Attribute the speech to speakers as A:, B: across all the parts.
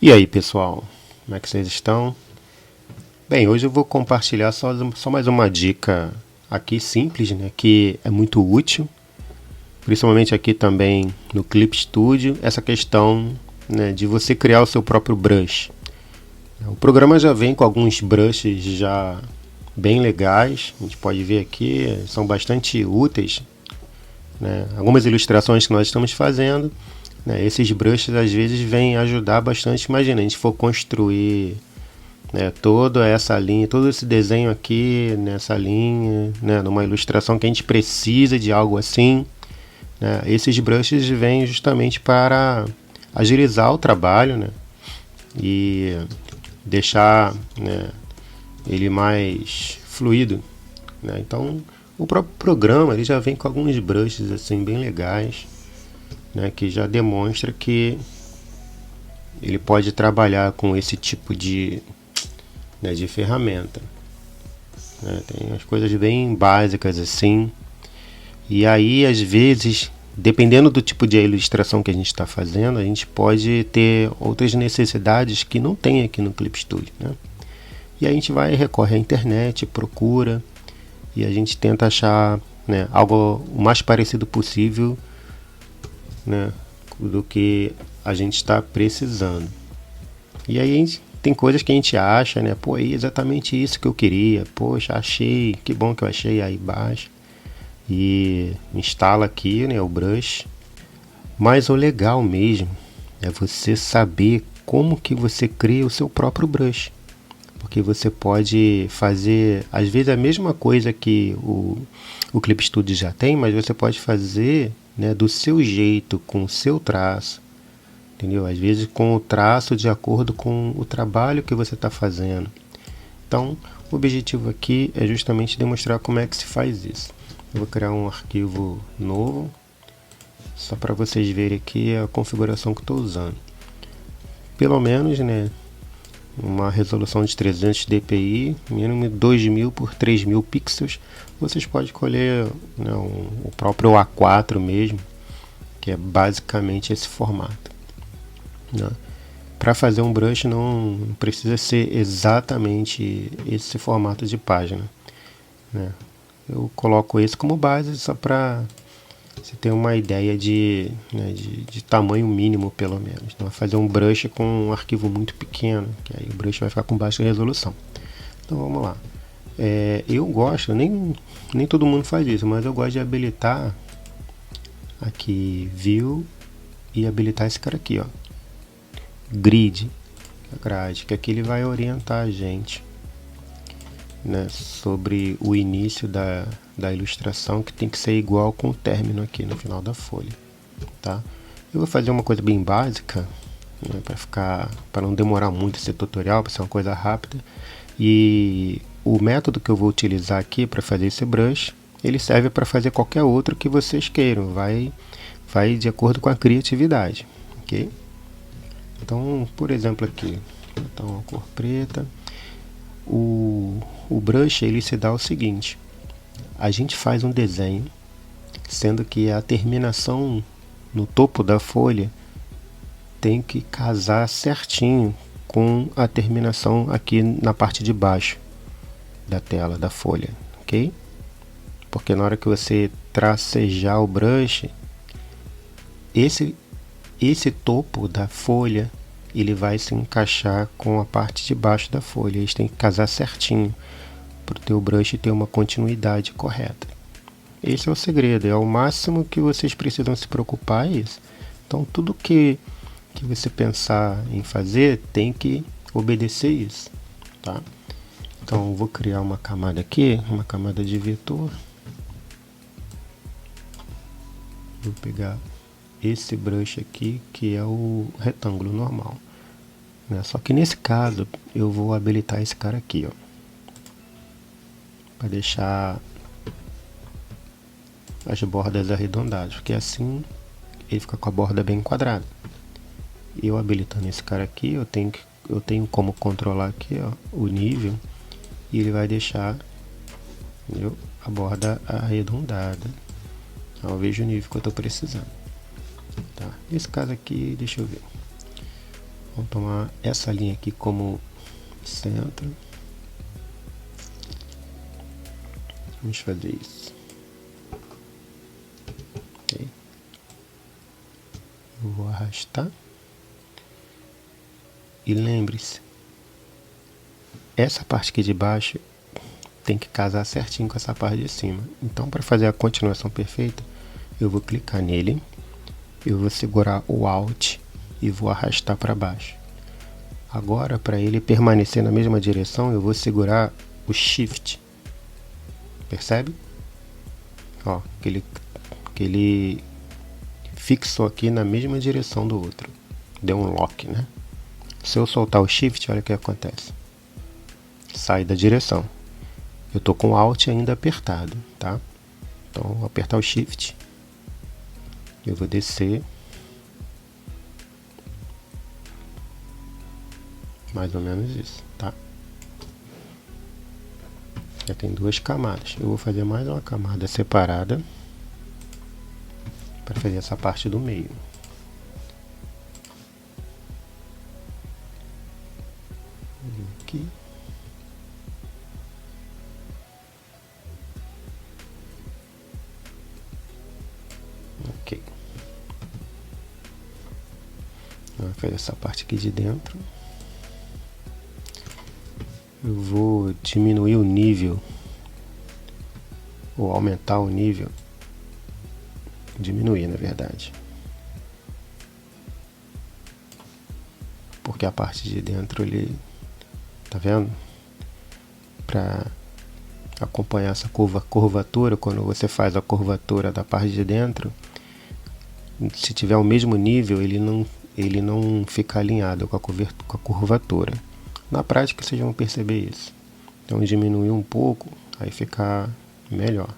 A: E aí, pessoal, como é que vocês estão? Bem, hoje eu vou compartilhar só mais uma dica aqui simples, né, que é muito útil, principalmente aqui também no Clip Studio, essa questão, né, de você criar o seu próprio brush. O programa já vem com alguns brushes já bem legais, a gente pode ver aqui, são bastante úteis, né, algumas ilustrações que nós estamos fazendo, né, esses brushes às vezes vêm ajudar bastante. Imagina, a gente for construir, né, toda essa linha, todo esse desenho aqui nessa linha, né, numa ilustração que a gente precisa de algo assim, né, esses brushes vêm justamente para agilizar o trabalho, né, e deixar, né, ele mais fluido, né. Então o próprio programa ele já vem com alguns brushes assim bem legais, né, que já demonstra que ele pode trabalhar com esse tipo né, de ferramenta, né. Tem as coisas bem básicas assim, e aí às vezes, dependendo do tipo de ilustração que a gente está fazendo, a gente pode ter outras necessidades que não tem aqui no Clip Studio, né? E a gente recorre à internet, procura, e a gente tenta achar, né, algo o mais parecido possível, né, do que a gente está precisando. E aí tem coisas que a gente acha, né, pô, é exatamente isso que eu queria, poxa, achei, que bom que eu achei, aí baixa e instala aqui, né, o brush. Mas o legal mesmo é você saber como que você cria o seu próprio brush, porque você pode fazer às vezes a mesma coisa que o Clip Studio já tem, mas você pode fazer, né, do seu jeito, com o seu traço, entendeu? Às vezes com o traço de acordo com o trabalho que você está fazendo. Então o objetivo aqui é justamente demonstrar como é que se faz isso. Eu vou criar um arquivo novo, só para vocês verem aqui a configuração que estou usando. Pelo menos, né, uma resolução de 300 dpi, mínimo 2000 por 3000 pixels. Vocês podem escolher, né, o próprio A4 mesmo, que é basicamente esse formato, né? Para fazer um brush não precisa ser exatamente esse formato de página, né? Eu coloco esse como base só para você ter uma ideia né, de tamanho mínimo, pelo menos. Não vai fazer um brush com um arquivo muito pequeno, que aí o brush vai ficar com baixa resolução. Então vamos lá. Eu gosto, nem todo mundo faz isso, mas eu gosto de habilitar aqui View e habilitar esse cara aqui, ó, Grid, grade, que aqui ele vai orientar a gente, né, sobre o início da ilustração, que tem que ser igual com o término aqui no final da folha, tá? Eu vou fazer uma coisa bem básica, né, para não demorar muito esse tutorial, para ser uma coisa rápida. E o método que eu vou utilizar aqui para fazer esse brush, ele serve para fazer qualquer outro que vocês queiram, vai de acordo com a criatividade, ok? Então, por exemplo aqui, vou botar uma cor preta. O brush ele se dá o seguinte: a gente faz um desenho, sendo que a terminação no topo da folha tem que casar certinho com a terminação aqui na parte de baixo da tela, da folha, ok? Porque na hora que você tracejar o brush, esse topo da folha ele vai se encaixar com a parte de baixo da folha. Eles têm que casar certinho para o teu brush ter uma continuidade correta. Esse é o segredo, é o máximo que vocês precisam se preocupar, é isso. Então tudo que você pensar em fazer tem que obedecer isso, tá? Então eu vou criar uma camada aqui, uma camada de vetor. Vou pegar esse brush aqui, que é o retângulo normal, né? Só que nesse caso eu vou habilitar esse cara aqui, ó, para deixar as bordas arredondadas, porque assim ele fica com a borda bem quadrada. Eu habilitando esse cara aqui, eu tenho como controlar aqui, ó, o nível, e ele vai deixar, entendeu, a borda arredondada. Então, eu vejo o nível que eu estou precisando, tá? Nesse caso aqui, deixa eu ver, Vamos tomar essa linha aqui como centro. Vamos fazer isso. Ok. Eu vou arrastar. E lembre-se, essa parte aqui de baixo tem que casar certinho com essa parte de cima. Então, para fazer a continuação perfeita, eu vou clicar nele, eu vou segurar o Alt e vou arrastar para baixo. Agora, para ele permanecer na mesma direção, eu vou segurar o Shift. Percebe? Ó, que ele fixou aqui na mesma direção do outro. Deu um lock, né? Se eu soltar o Shift, olha o que acontece. Sai da direção. Eu tô com o Alt ainda apertado, tá? Então, vou apertar o Shift. Eu vou descer. Mais ou menos isso, tá? Já tem duas camadas. Eu vou fazer mais uma camada separada para fazer essa parte do meio. Aqui. Ok. Vou fazer essa parte aqui de dentro. Eu vou diminuir o nível, ou aumentar o nível, diminuir na verdade, porque a parte de dentro ele, tá vendo? Para acompanhar essa curvatura, quando você faz a curvatura da parte de dentro, se tiver o mesmo nível, ele não fica alinhado com a curvatura. Na prática vocês vão perceber isso. Então diminuir um pouco, aí fica melhor,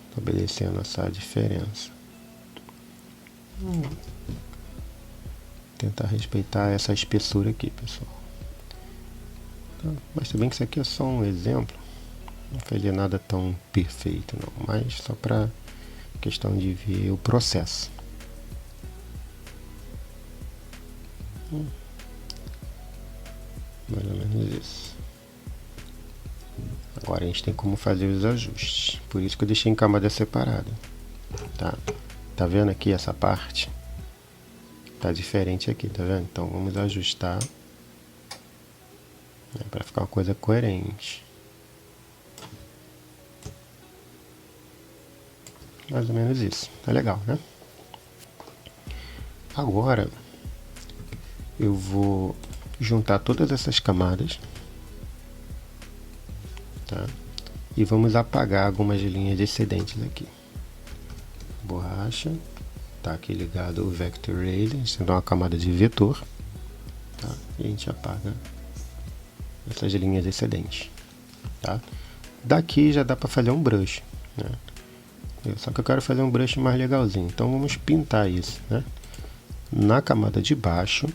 A: estabelecendo essa diferença. Tentar respeitar essa espessura aqui, pessoal. Tá? Mas também que isso aqui é só um exemplo, não fazer nada tão perfeito não, mas só para questão de ver o processo. Mais ou menos isso. Agora a gente tem como fazer os ajustes. Por isso que eu deixei em camada separada. Tá vendo aqui essa parte? Tá diferente aqui, tá vendo? Então vamos ajustar, né, para ficar uma coisa coerente. Mais ou menos isso. Tá legal, né? Agora eu vou juntar todas essas camadas, tá? E vamos apagar algumas linhas excedentes aqui. Borracha, tá aqui ligado o Vector Ray, a gente tem uma camada de vetor, tá? E a gente apaga essas linhas excedentes, tá? Daqui já dá para fazer um brush, né? Só que eu quero fazer um brush mais legalzinho, então vamos pintar isso, né? Na camada de baixo,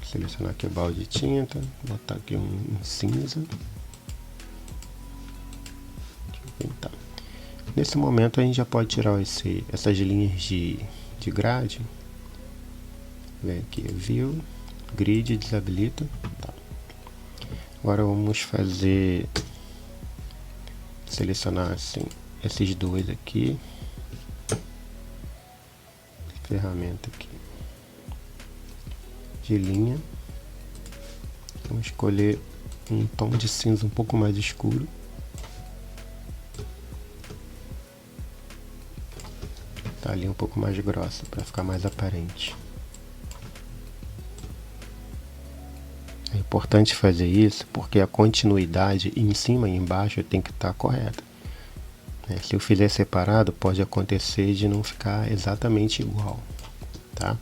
A: selecionar aqui o balde de tinta, botar aqui um cinza. Pintar. Nesse momento a gente já pode tirar essas linhas de grade. Vem aqui, View, Grid, desabilita. Tá. Agora vamos fazer, selecionar assim, esses dois aqui. Ferramenta aqui de linha. Vamos escolher um tom de cinza um pouco mais escuro. Tá ali um pouco mais grossa para ficar mais aparente. É importante fazer isso porque a continuidade em cima e embaixo tem que estar correta. Se eu fizer separado, pode acontecer de não ficar exatamente igual, tá?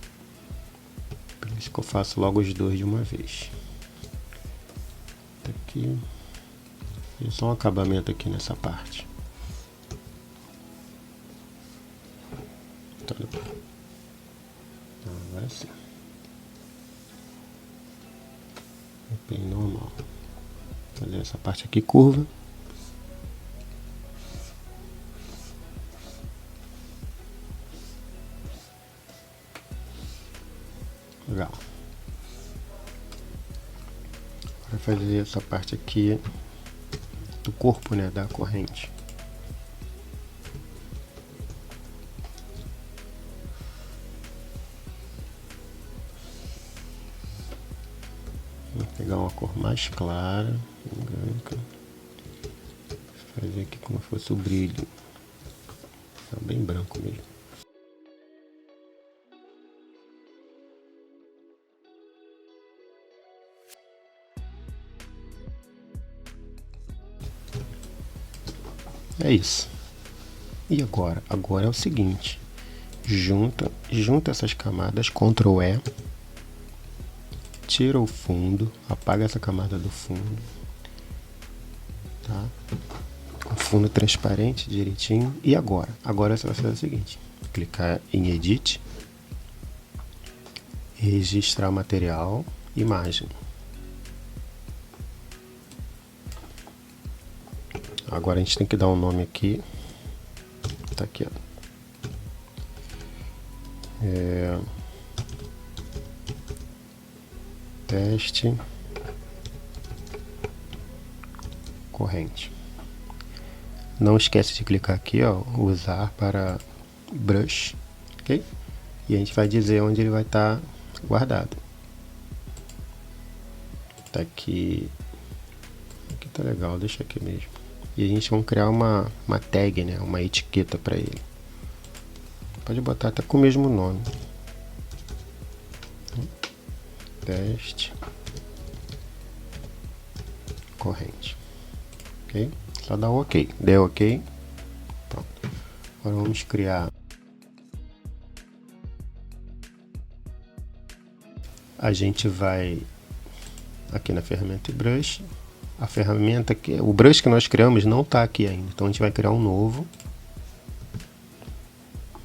A: Por isso que eu faço logo os dois de uma vez. Aqui, e só um acabamento aqui nessa parte. Então, agora sim. Bem normal. Fazer essa parte aqui curva. Legal. Para fazer essa parte aqui do corpo, né, da corrente. Vou pegar uma cor mais clara, branca. Fazer aqui como se fosse o brilho. Tá bem branco mesmo. É isso. E agora? Agora é o seguinte. Junta essas camadas, Ctrl E. Tira o fundo, apaga essa camada do fundo. Tá? O fundo transparente direitinho. E agora? Agora você vai fazer o seguinte. Clicar em Edit. Registrar material. Imagem. Agora a gente tem que dar um nome aqui. Tá aqui, ó. Teste corrente. Não esquece de clicar aqui, ó, usar para brush, ok? E a gente vai dizer onde ele vai estar guardado. Tá aqui. Aqui tá legal, deixa aqui mesmo. E a gente vai criar uma tag, né? Uma etiqueta para ele. Pode botar até com o mesmo nome. Teste corrente. Ok? Só dá um OK. Deu OK. Pronto. Agora vamos criar. A gente vai aqui na ferramenta Brush. A ferramenta que o brush que nós criamos não está aqui ainda, então a gente vai criar um novo.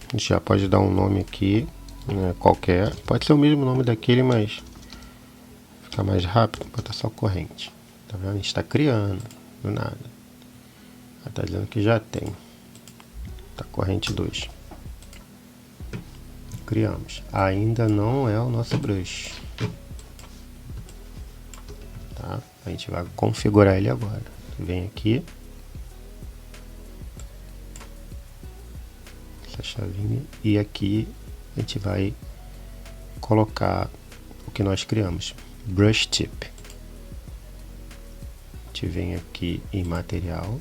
A: A gente já pode dar um nome aqui, né, qualquer, pode ser o mesmo nome daquele, mas fica mais rápido, bota só corrente. Tá vendo? A gente está criando, do nada. Está dizendo que já tem. Tá corrente 2. Criamos. Ainda não é o nosso brush. Tá? A gente vai configurar ele agora. Vem aqui. Essa chavinha. E aqui a gente vai colocar o que nós criamos. Brush Tip. A gente vem aqui em material.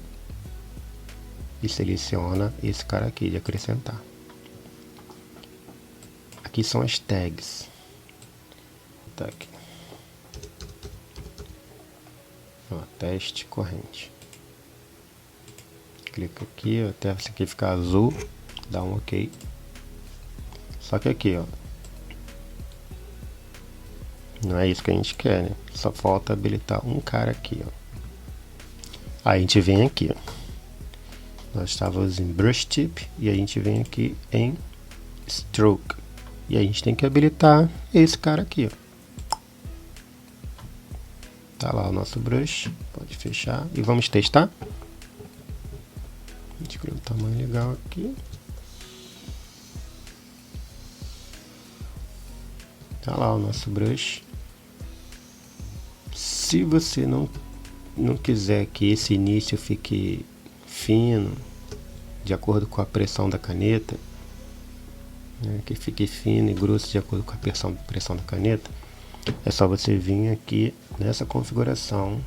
A: E seleciona esse cara aqui de acrescentar. Aqui são as tags. Tá aqui. Ó, teste corrente. Clica aqui, até esse aqui ficar azul, dá um OK. Só que aqui, ó, não é isso que a gente quer, né? Só falta habilitar um cara aqui, ó. Aí a gente vem aqui, ó. Nós estávamos em Brush Tip e a gente vem aqui em Stroke. E a gente tem que habilitar esse cara aqui, ó. Tá lá o nosso brush, pode fechar e vamos testar. A gente criou um tamanho legal aqui. Tá lá o nosso brush. Se você não quiser que esse início fique fino, de acordo com a pressão da caneta, né, que fique fino e grosso de acordo com a pressão da caneta, é só você vir aqui nessa configuração,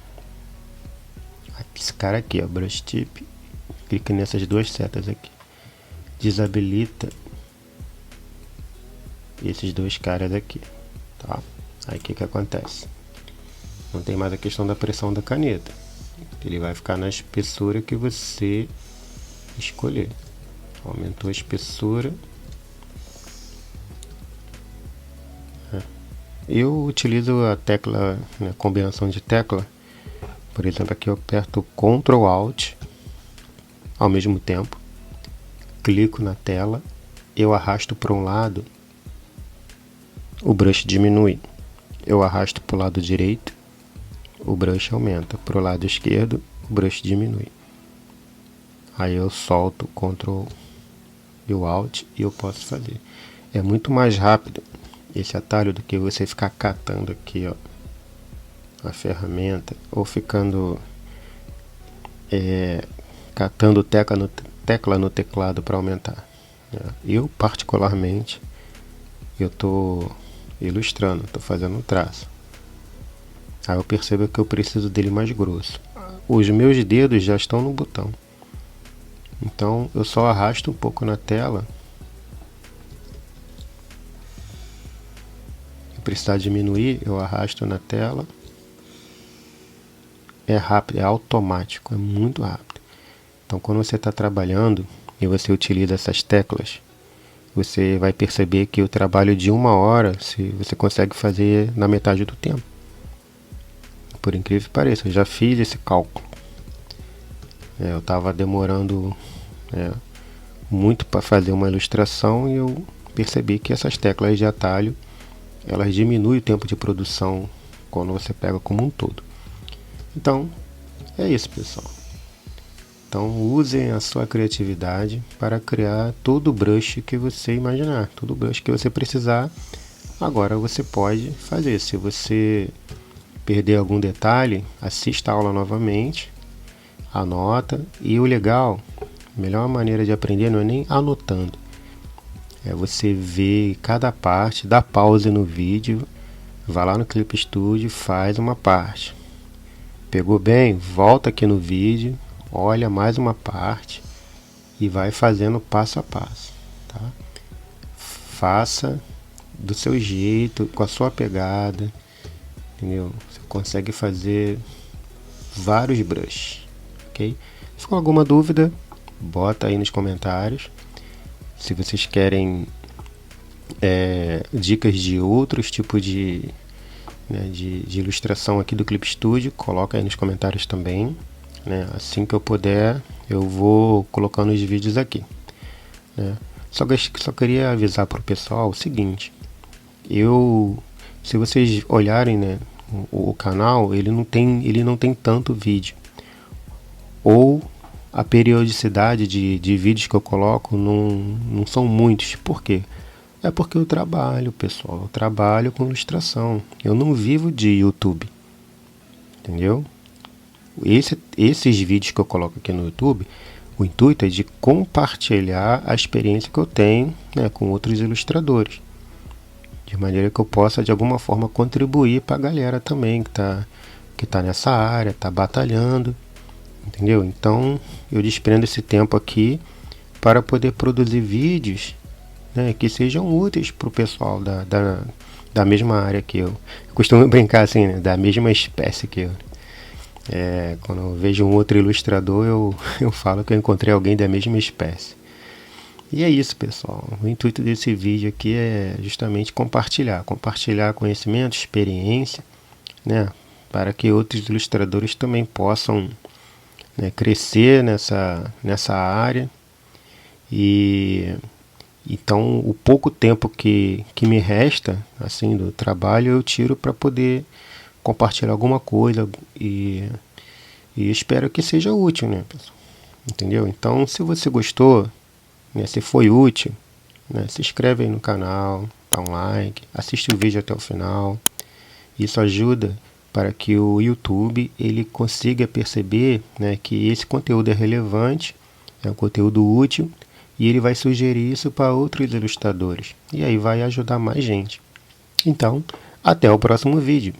A: esse cara aqui, ó, Brush Tip, clica nessas duas setas aqui, desabilita esses dois caras aqui, tá? Aí o que acontece? Não tem mais a questão da pressão da caneta, ele vai ficar na espessura que você escolher. Aumentou a espessura. Eu utilizo a tecla, né, combinação de tecla. Por exemplo, aqui eu aperto Ctrl Alt ao mesmo tempo, clico na tela, eu arrasto para um lado, o brush diminui. Eu arrasto para o lado direito, o brush aumenta. Para o lado esquerdo, o brush diminui. Aí eu solto o Ctrl e o Alt e eu posso fazer. É muito mais rápido esse atalho do que você ficar catando aqui, ó, a ferramenta, ou ficando catando tecla no teclado para aumentar. Eu, particularmente, eu estou ilustrando, estou fazendo um traço. Aí eu percebo que eu preciso dele mais grosso. Os meus dedos já estão no botão. Então eu só arrasto um pouco na tela. Se precisar diminuir, eu arrasto na tela. É rápido, é automático, é muito rápido. Então quando você está trabalhando e você utiliza essas teclas, você vai perceber que o trabalho de 1 hora você consegue fazer na metade do tempo. Por incrível que pareça, eu já fiz esse cálculo. Eu estava demorando muito para fazer uma ilustração e eu percebi que essas teclas de atalho, elas diminuem o tempo de produção quando você pega como um todo. Então, é isso, pessoal. Então, usem a sua criatividade para criar todo o brush que você imaginar, todo o brush que você precisar. Agora você pode fazer. Se você perder algum detalhe, assista a aula novamente, anota. E o legal, a melhor maneira de aprender não é nem anotando, é você ver cada parte, dá pause no vídeo, vai lá no Clip Studio, faz uma parte. Pegou bem? Volta aqui no vídeo, olha mais uma parte e vai fazendo passo a passo, tá? Faça do seu jeito, com a sua pegada, entendeu? Você consegue fazer vários brushes, ok? Se ficou alguma dúvida, bota aí nos comentários. Se vocês querem dicas de outros tipos de ilustração aqui do Clip Studio, coloca aí nos comentários também. Assim que eu puder, eu vou colocando os vídeos aqui. Só queria avisar para o pessoal o seguinte: se vocês olharem, o canal, ele não tem tanto vídeo, ou a periodicidade de vídeos que eu coloco não são muitos. Por quê? É porque eu trabalho, pessoal. Eu trabalho com ilustração. Eu não vivo de YouTube. Entendeu? Esses vídeos que eu coloco aqui no YouTube, o intuito é de compartilhar a experiência que eu tenho, com outros ilustradores. De maneira que eu possa, de alguma forma, contribuir para a galera também que tá nessa área, está batalhando. Entendeu? Então, eu desprendo esse tempo aqui para poder produzir vídeos, que sejam úteis para o pessoal da mesma área que eu. Eu costumo brincar assim, da mesma espécie que eu. Quando eu vejo um outro ilustrador, eu falo que eu encontrei alguém da mesma espécie. E é isso, pessoal. O intuito desse vídeo aqui é justamente compartilhar conhecimento, experiência, para que outros ilustradores também possam crescer nessa área. E então o pouco tempo que me resta assim do trabalho eu tiro para poder compartilhar alguma coisa e espero que seja útil, pessoal? Entendeu? Então, se você gostou, se foi útil, se inscreve aí no canal, dá um like, assiste o vídeo até o final. Isso ajuda para que o YouTube ele consiga perceber, que esse conteúdo é relevante, é um conteúdo útil, e ele vai sugerir isso para outros ilustradores. E aí vai ajudar mais gente. Então, até o próximo vídeo.